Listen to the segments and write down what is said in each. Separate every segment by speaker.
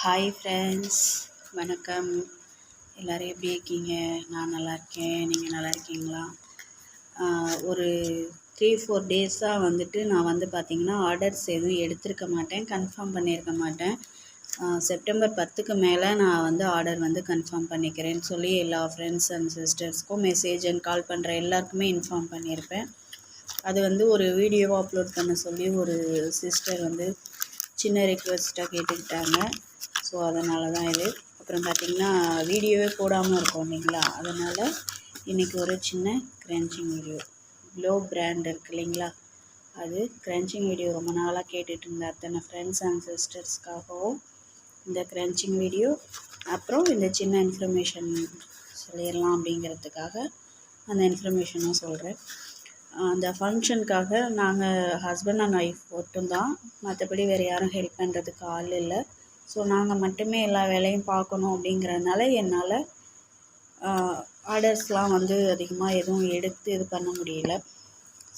Speaker 1: Hi friends, வணக்கம். எல்லோரும் எப்படி இருக்கீங்க? நான் நல்லா இருக்கேன். நீங்கள் நல்லா இருக்கீங்களா? ஒரு 3-4 டேஸாக வந்துட்டு நான் பார்த்திங்கன்னா ஆர்டர்ஸ் எதுவும் எடுத்திருக்க மாட்டேன், கன்ஃபார்ம் பண்ணியிருக்க மாட்டேன். செப்டம்பர் 10க்கு மேலே நான் ஆர்டர் கன்ஃபார்ம் பண்ணிக்கிறேன்னு சொல்லி எல்லா friends and சிஸ்டர்ஸ்க்கும் message and call பண்ணுற எல்லாருக்குமே இன்ஃபார்ம் பண்ணியிருப்பேன். அது ஒரு வீடியோவாக அப்லோட் பண்ண சொல்லி ஒரு சிஸ்டர் சின்ன ரிக்வெஸ்ட்டாக கேட்டுக்கிட்டாங்க. ஸோ அதனால தான் இது. அப்புறம் பார்த்திங்கன்னா வீடியோவே போடாமல் இருக்கோம் இல்லைங்களா, அதனால் இன்றைக்கி ஒரு சின்ன க்ரன்ச்சிங் வீடியோ. க்ளோ பிராண்ட் இருக்குது இல்லைங்களா, அது க்ரன்ச்சிங் வீடியோ ரொம்ப நாளாக கேட்டுட்டு இருந்த அத்தனை ஃப்ரெண்ட்ஸ் அண்ட் சிஸ்டர்ஸ்க்காகவும் இந்த க்ரன்ச்சிங் வீடியோ, அப்புறம் இந்த சின்ன இன்ஃபர்மேஷன் சொல்லிடலாம் அப்படிங்கிறதுக்காக அந்த இன்ஃபர்மேஷனும் சொல்கிறேன். அந்த ஃபங்க்ஷனுக்காக நாங்கள் ஹஸ்பண்ட் அண்ட் ஒய்ஃப் மட்டும்தான், மற்றபடி வேறு யாரும் ஹெல்ப் பண்ணுறதுக்கு ஆள் இல்லை. ஸோ நாங்கள் மட்டுமே எல்லா வேலையும் பார்க்கணும் அப்படிங்கிறதுனால என்னால் ஆர்டர்ஸ்லாம் அதிகமாக எதுவும் எடுத்து இது பண்ண முடியல.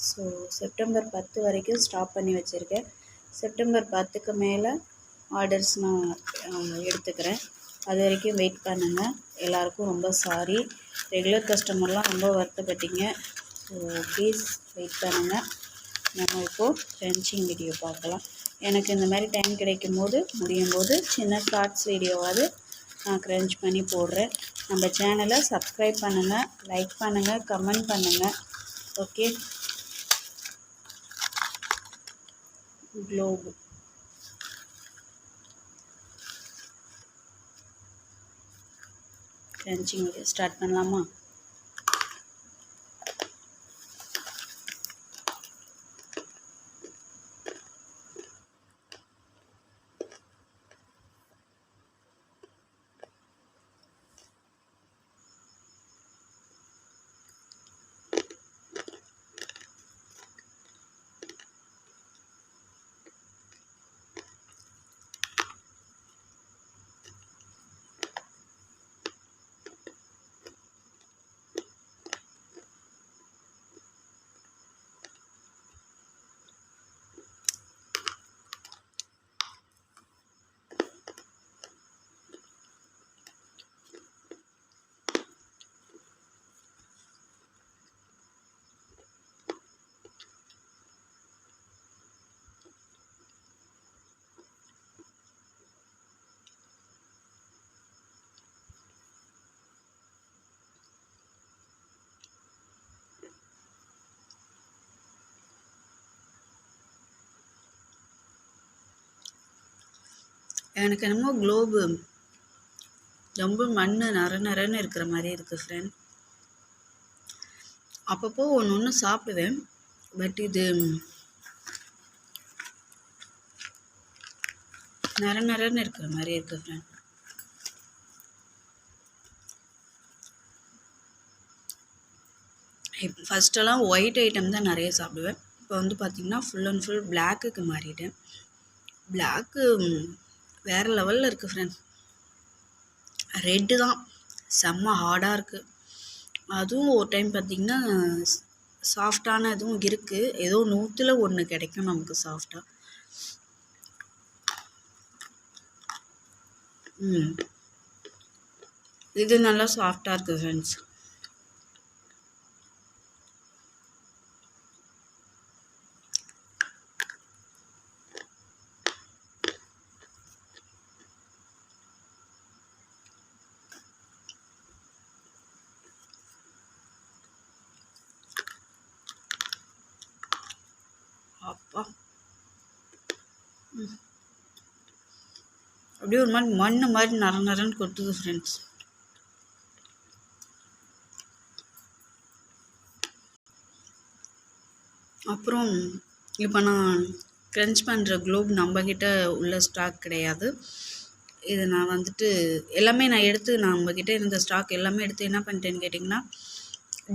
Speaker 1: ஸோ செப்டம்பர் 10 வரைக்கும் ஸ்டாப் பண்ணி வச்சுருக்கேன். செப்டம்பர் 10க்கு மேலே ஆர்டர்ஸ் நான் எடுத்துக்கிறேன். அது வரைக்கும் வெயிட் பண்ணுங்கள். எல்லாருக்கும் ரொம்ப சாரி, ரெகுலர் கஸ்டமர்லாம் ரொம்ப வருத்தப்பட்டீங்க. ஸோ ப்ளீஸ் வெயிட் பண்ணுங்கள். நம்ம இப்போது க்ரன்ச்சிங் வீடியோ பார்க்கலாம். எனக்கு இந்த மாதிரி டைம் கிடைக்கும் போது முடியும் போது சின்ன ஷார்ட்ஸ் வீடியோவாவது நான் க்ரன்ச் பண்ணி போடுறேன். நம்ம சேனலை சப்ஸ்கிரைப் பண்ணுங்கள், லைக் பண்ணுங்கள், கமெண்ட் பண்ணுங்கள். ஓகே. க்ளோபு க்ரன்ச்சிங் வீடியோ ஸ்டார்ட் பண்ணலாமா? எனக்கு என்னமோ க்ளோபு ரொம்ப மண் நரன்னு இருக்கிற மாதிரி இருக்குது ஃப்ரெண்ட். அப்பப்போ ஒன்று சாப்பிடுவேன், பட் இது நரன்னு இருக்கிற மாதிரி இருக்குது ஃப்ரெண்ட். ஃபஸ்ட்டெல்லாம் ஒயிட் ஐட்டம் தான் நிறைய சாப்பிடுவேன். இப்போ பார்த்திங்கன்னா ஃபுல் அண்ட் ஃபுல் பிளாக்குக்கு மாறிட்டேன். பிளாக்கு வேறு லெவலில் இருக்குது ஃப்ரெண்ட். ரெட்டு தான் செம்ம ஹார்டாக இருக்குது. அதுவும் ஒரு டைம் பார்த்திங்கன்னா சாஃப்டான இதுவும் இருக்குது. ஏதோ 100ல் 1 கிடைக்கும் நமக்கு சாஃப்டாக. இது நல்லா சாஃப்டாக இருக்குது ஃப்ரெண்ட்ஸ். அப்பா, அப்படியே ஒரு மாதிரி மண் மாதிரி நரன்னு கொட்டுது ஃப்ரெண்ட்ஸ். அப்புறம் இப்போ நான் க்ரன்ச் பண்ணுற க்ளோப் நம்மக்கிட்ட உள்ள ஸ்டாக் கிடையாது. இது நான் எல்லாமே நான் எடுத்து நம்மக்கிட்ட இருந்த ஸ்டாக் எல்லாமே எடுத்து என்ன பண்ணிட்டேன்னு கேட்டிங்கன்னா,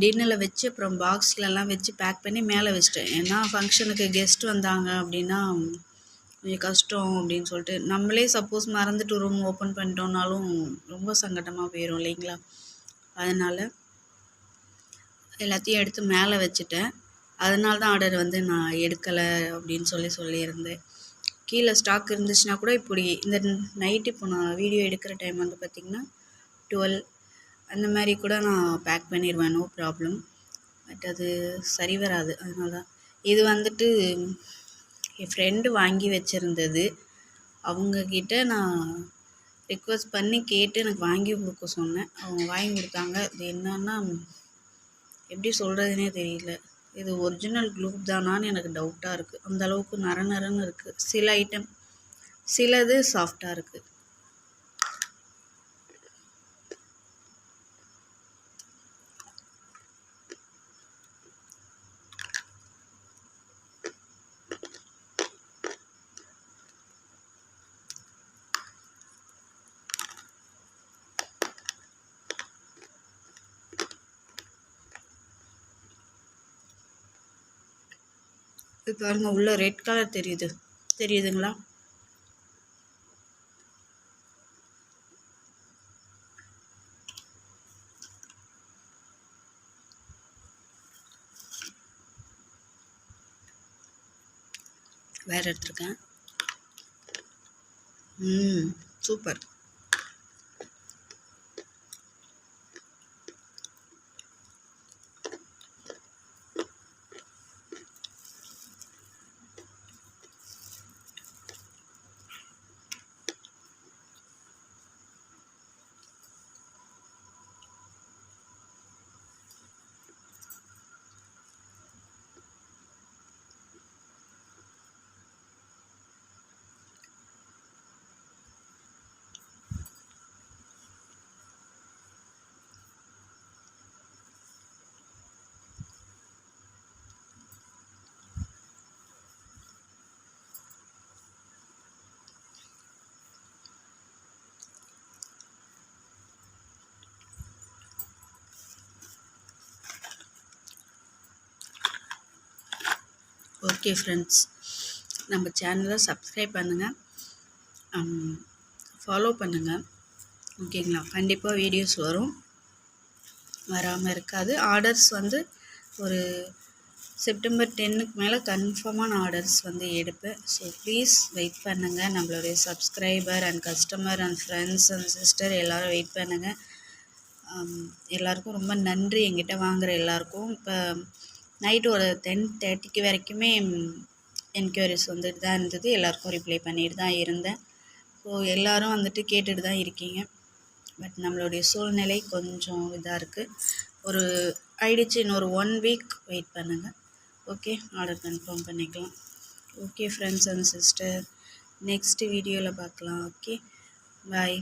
Speaker 1: டின்னரில் வச்சு அப்புறம் பாக்ஸ்லலாம் வச்சு பேக் பண்ணி மேலே வச்சிட்டேன். ஏன்னா ஃபங்க்ஷனுக்கு கெஸ்ட் வந்தாங்க அப்படின்னா கொஞ்சம் கஷ்டம் அப்படின்னு சொல்லிட்டு, நம்மளே சப்போஸ் மறந்துட்டு ரூம் ஓப்பன் பண்ணிட்டோம்னாலும் ரொம்ப சங்கடமாக போயிடும் இல்லைங்களா. அதனால் எல்லாத்தையும் எடுத்து மேலே வச்சுட்டேன். அதனால தான் ஆர்டர் நான் எடுக்கலை அப்படின்னு சொல்லியிருந்தேன். கீழே ஸ்டாக் இருந்துச்சுன்னா கூட இப்படி இந்த நைட்டு இப்போ நான் வீடியோ எடுக்கிற டைம் வந்து பார்த்திங்கன்னா 12 அந்த மாதிரி கூட நான் பேக் பண்ணிடுவேன், நோ ப்ராப்ளம். பட் அது சரி வராது. அதனால தான் இது வந்துட்டு என் ஃப்ரெண்டு வாங்கி வச்சுருந்தது. அவங்கக்கிட்ட நான் ரிக்வெஸ்ட் பண்ணி கேட்டு எனக்கு வாங்கி கொடுக்க சொன்னேன். அவங்க வாங்கி கொடுத்தாங்க. இது என்னன்னா எப்படி சொல்கிறதுனே தெரியல. இது ஒரிஜினல் க்ளூப் தானான்னு எனக்கு டவுட்டாக இருக்குது. அந்தளவுக்கு நர நரன்னு இருக்குது. சில ஐட்டம் சிலது சாஃப்டாக இருக்குது. இது பாருங்க, உள்ள ரெட் கலர் தெரியுதுங்களா? வேற எடுத்துருக்கேன். சூப்பர். ஓகே ஃப்ரெண்ட்ஸ், நம்ம சேனலை சப்ஸ்கிரைப் பண்ணுங்கள், ஃபாலோ பண்ணுங்கள். ஓகேங்களா? கண்டிப்பாக வீடியோஸ் வரும், வராமல் இருக்காது. ஆர்டர்ஸ் வந்து ஒரு செப்டம்பர் 10க்கு மேலே கன்ஃபார்மாக நான் ஆர்டர்ஸ் வந்து எடுப்பேன். ஸோ ப்ளீஸ் வெயிட் பண்ணுங்கள். நம்மளுடைய subscriber and customer and friends and sister எல்லோரும் வெயிட் பண்ணுங்கள். எல்லாருக்கும் ரொம்ப நன்றி, என்கிட்ட வாங்குகிற எல்லாருக்கும். இப்போ நைட்டு ஒரு 10:30 வரைக்குமே என்கொயரிஸ் வந்துட்டு தான் இருந்தது. எல்லாருக்கும் ரிப்ளை பண்ணிட்டு தான் இருந்தேன். ஸோ எல்லோரும் வந்துட்டு கேட்டுட்டு தான் இருக்கீங்க. பட் நம்மளுடைய சூழ்நிலை கொஞ்சம் இதாக இருக்குது. ஒரு ஆயிடுச்சு, இன்னொரு 1 வீக் வெயிட் பண்ணுங்கள். ஓகே, ஆர்டர் கன்ஃபார்ம் பண்ணிக்கலாம். Okay friends and sister, next வீடியோவில் பார்க்கலாம். ஓகே, பாய்.